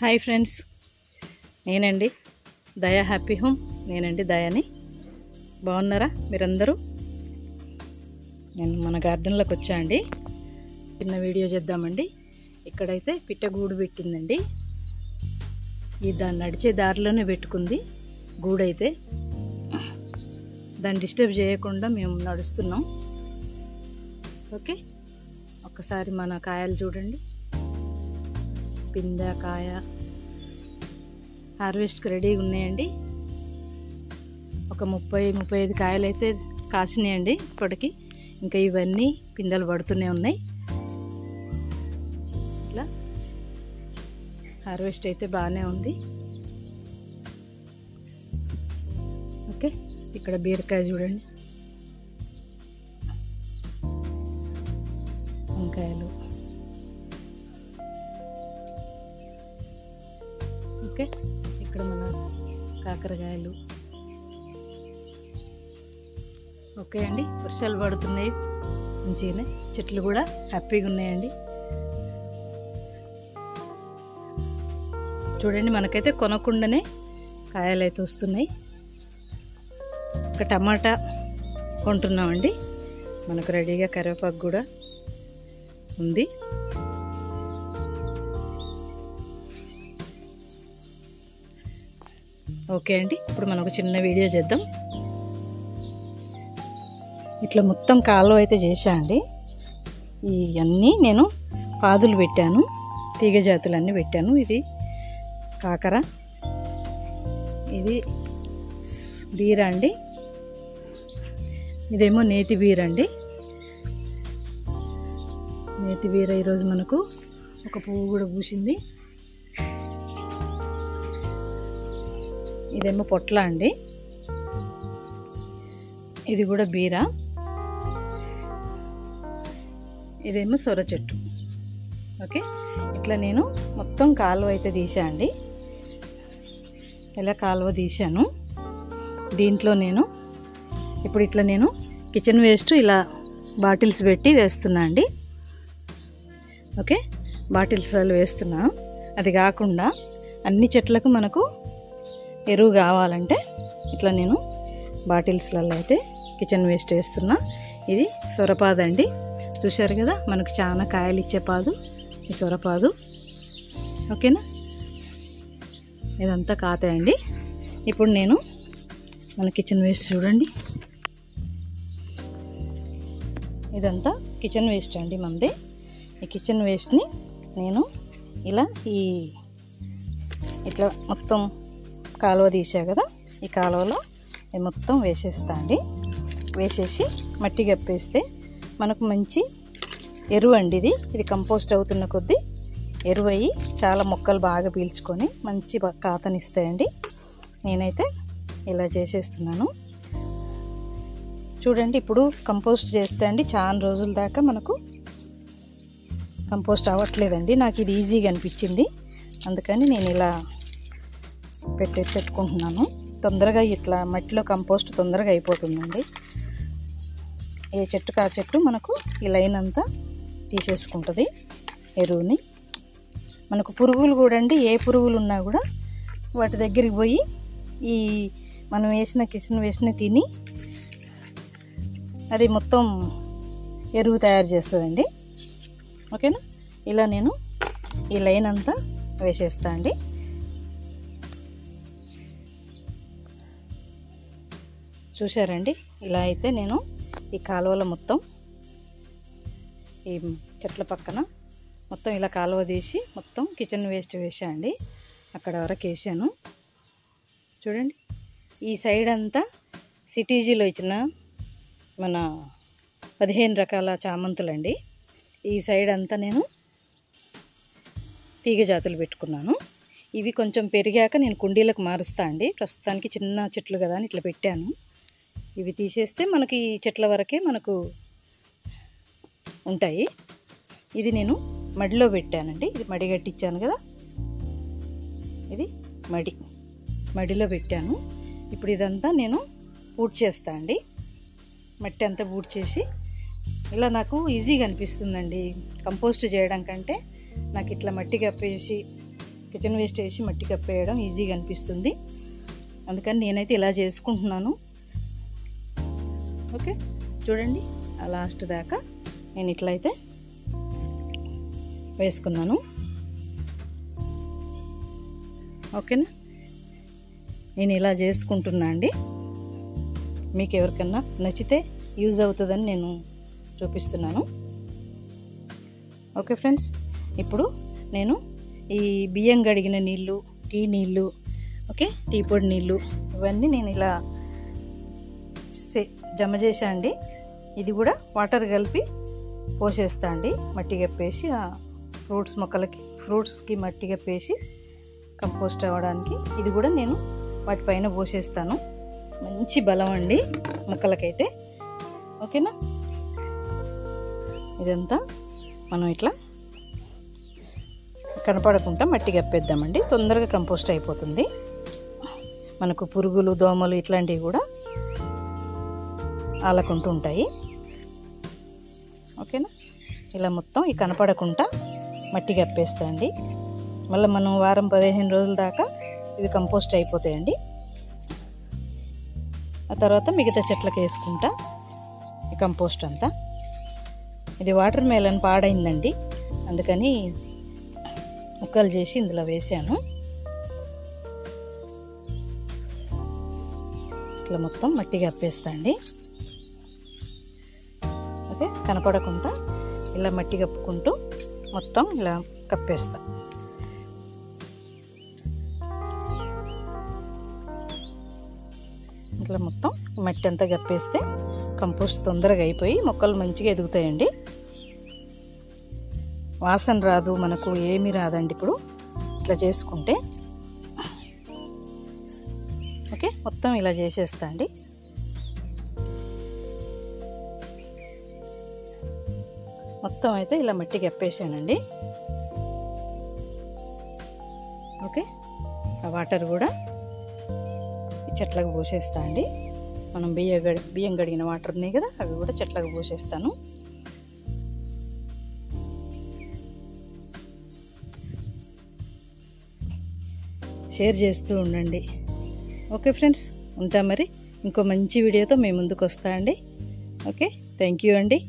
Hi friends, నేనండి దయా happy home. నేనండి దయాని. బాగున్నారా మీరందరూ? నేను మన గార్డెన్లోకి వచ్చా అండి. చిన్న వీడియో చేద్దామండి. ఇక్కడైతే పిట్టగూడు పెట్టిందండి. దాన్ని నడిచే దారిలోనే పెట్టుకుంది గూడైతే. దాన్ని డిస్టర్బ్ చేయకుండా మేము నడుస్తున్నాం. ఓకే, ఒక్కసారి మన కాయలు చూడండి. పిందె కాయ హార్వెస్ట్కి రెడీగా ఉన్నాయండి. ఒక 30-35 కాయలు అయితే కాసినాయండి ఇప్పటికి. ఇంకా ఇవన్నీ పిందెలు పడుతూనే ఉన్నాయి. ఇట్లా హార్వెస్ట్ అయితే బాగానే ఉంది. ఓకే, ఇక్కడ బీరకాయ చూడండి, వంకాయలు. ఓకే, ఇక్కడ మన కాకరకాయలు. ఓకే అండి, వర్షాలు పడుతున్నాయి మంచిగానే. చెట్లు కూడా హ్యాపీగా ఉన్నాయండి. చూడండి, మనకైతే కొనకుండానే కాయలు అయితే వస్తున్నాయి. ఒక టమాటా కొంటున్నామండి. మనకు రెడీగా కరివేపాకు కూడా ఉంది. ఓకే అండి, ఇప్పుడు మనం ఒక చిన్న వీడియో చేద్దాం. ఇట్లా మొత్తం కాలువ అయితే చేశా అండి. ఇవన్నీ నేను పాదులు పెట్టాను, తీగ జాతులన్నీ పెట్టాను. ఇది కాకర, ఇది బీర అండి, ఇదేమో నేతి బీర అండి. నేతి బీర ఈరోజు మనకు ఒక పువ్వు కూడా పూసింది. ఇదేమో పొట్ల అండి, ఇది కూడా బీర. ఇదేమో సొర చెట్టు. ఓకే, ఇట్లా నేను మొత్తం కాలువ అయితే తీసా అండి. ఇలా కాలువ తీసాను. దీంట్లో నేను ఇప్పుడు ఇట్లా నేను కిచెన్ వేస్ట్ ఇలా బాటిల్స్ పెట్టి వేస్తున్నా అండి. ఓకే, బాటిల్స్లో వేస్తున్నా. అది కాకుండా అన్ని చెట్లకు మనకు ఎరువు కావాలంటే ఇట్లా నేను బాటిల్స్లలో అయితే కిచెన్ వేస్ట్ వేస్తున్నా. ఇది సొరపాదు అండి, చూశారు కదా, మనకు చాలా కాయలు ఇచ్చే పాదు ఈ సొరపాదు. ఓకేనా, ఇదంతా కాతాయండి. ఇప్పుడు నేను మన కిచెన్ వేస్ట్ చూడండి, ఇదంతా కిచెన్ వేస్ట్ అండి మనది. ఈ కిచెన్ వేస్ట్ని నేను ఇలా ఇట్లా మొత్తం కాలువ తీసా కదా, ఈ కాలువలో మొత్తం వేసేస్తా అండి. వేసేసి మట్టి కప్పేస్తే మనకు మంచి ఎరువు అండి. ఇది కంపోస్ట్ అవుతున్న కొద్దీ ఎరువు అయ్యి చాలా మొక్కలు బాగా పీల్చుకొని మంచి కాతనిస్తాయండి. నేనైతే ఇలా చేసేస్తున్నాను. చూడండి, ఇప్పుడు కంపోస్ట్ చేస్తే అండి చాలా రోజుల దాకా మనకు కంపోస్ట్ అవ్వట్లేదండి. నాకు ఇది ఈజీగా అనిపించింది, అందుకని నేను ఇలా పెట్టుకుంటున్నాను. తొందరగా ఇట్లా మట్టిలో కంపోస్ట్ తొందరగా అయిపోతుందండి. ఏ చెట్టుకు ఆ చెట్టు మనకు ఈ లైన్ అంతా తీసేసుకుంటుంది ఎరువుని. మనకు పురుగులు కూడా అండి, ఏ పురుగులు ఉన్నా కూడా వాటి దగ్గరికి పోయి ఈ మనం వేసిన కిచెన్ వేస్ట్ని తిని అది మొత్తం ఎరువు తయారు చేస్తుందండి. ఓకేనా, ఇలా నేను ఈ లైన్ అంతా వేసేస్తా అండి. చూశారండి, ఇలా అయితే నేను ఈ కాలువలో మొత్తం ఈ చెట్ల పక్కన మొత్తం ఇలా కాలువ తీసి మొత్తం కిచెన్ వేస్ట్ వేసా అండి. అక్కడ వరకు వేసాను. చూడండి, ఈ సైడ్ అంతా సిటీజీలో ఇచ్చిన మన 15 రకాల చామంతులండి. ఈ సైడ్ అంతా నేను తీగ జాతులు పెట్టుకున్నాను. ఇవి కొంచెం పెరిగాక నేను కుండీలకు మారుస్తా అండి. ప్రస్తుతానికి చిన్న చెట్లు కదా అని ఇట్లా పెట్టాను. ఇవి తీసేస్తే మనకి ఈ చెట్ల వరకే మనకు ఉంటాయి. ఇది నేను మడిలో పెట్టానండి. ఇది మడి కట్టించాను కదా, ఇది మడిలో పెట్టాను. ఇప్పుడు ఇదంతా నేను పూడ్చేస్తా అండి. మట్టి అంతా పూడ్చేసి ఇలా నాకు ఈజీగా అనిపిస్తుందండి కంపోస్ట్ చేయడం కంటే. నాకు ఇట్లా మట్టి కప్పేసి కిచెన్ వేస్ట్ వేసి మట్టి కప్పేయడం ఈజీగా అనిపిస్తుంది. అందుకని నేనైతే ఇలా చేసుకుంటున్నాను. ఓకే, చూడండి ఆ లాస్ట్ దాకా నేను ఇట్లయితే వేసుకున్నాను. ఓకేనా, నేను ఇలా చేసుకుంటున్నా అండి. మీకు ఎవరికన్నా నచ్చితే యూజ్ అవుతుందని నేను చూపిస్తున్నాను. ఓకే ఫ్రెండ్స్, ఇప్పుడు నేను ఈ బియ్యం కడిగిన నీళ్ళు, టీ నీళ్ళు, ఓకే, టీ పొడి నీళ్ళు ఇవన్నీ నేను ఇలా జమ చేసా అండి. ఇది కూడా వాటర్ కలిపి పోసేస్తా అండి, మట్టి కప్పేసి ఆ ఫ్రూట్స్కి మట్టి కప్పేసి కంపోస్ట్ అవ్వడానికి. ఇది కూడా నేను వాటిపైన పోసేస్తాను. మంచి బలం అండి మొక్కలకైతే. ఓకేనా, ఇదంతా మనం ఇట్లా కనపడకుండా మట్టి కప్పేద్దామండి. తొందరగా కంపోస్ట్ అయిపోతుంది. మనకు పురుగులు, దోమలు ఇట్లాంటివి కూడా ఆలకుంటూ ఉంటాయి. ఓకేనా, ఇలా మొత్తం ఈ కనపడకుండా మట్టి కప్పేస్తా అండి. మళ్ళీ మనం వారం 15 రోజుల దాకా ఇవి కంపోస్ట్ అయిపోతాయండి. ఆ తర్వాత మిగతా చెట్లకు వేసుకుంటా ఈ కంపోస్ట్ అంతా. ఇది వాటర్ మెలన్ పాడైందండి, అందుకని ముక్కలు చేసి ఇందులో వేసాను. ఇట్లా మొత్తం మట్టి కప్పేస్తా అండి. ఓకే, కనపడకుండా ఇలా మట్టి కప్పుకుంటూ మొత్తం ఇలా కప్పేస్తా. ఇట్లా మొత్తం మట్టి అంతా కప్పేస్తే కంపోస్ట్ తొందరగా అయిపోయి మొక్కలు మంచిగా ఎదుగుతాయండి. వాసన రాదు, మనకు ఏమీ రాదండి ఇప్పుడు ఇట్లా చేసుకుంటే. ఓకే, మొత్తం ఇలా చేసేస్తా అండి. మొత్తం అయితే ఇలా మట్టి కప్పేసానండి. ఓకే, ఆ వాటర్ కూడా చెట్లకు పోసేస్తా అండి. మనం బియ్యం కడిగిన వాటర్ ఉన్నాయి కదా, అవి కూడా చెట్లకు పోసేస్తాను. షేర్ చేస్తూ ఉండండి. ఓకే ఫ్రెండ్స్, ఉంటా మరి. ఇంకో మంచి వీడియోతో మీ ముందుకు వస్తా అండి. ఓకే, థ్యాంక్ యూ అండి.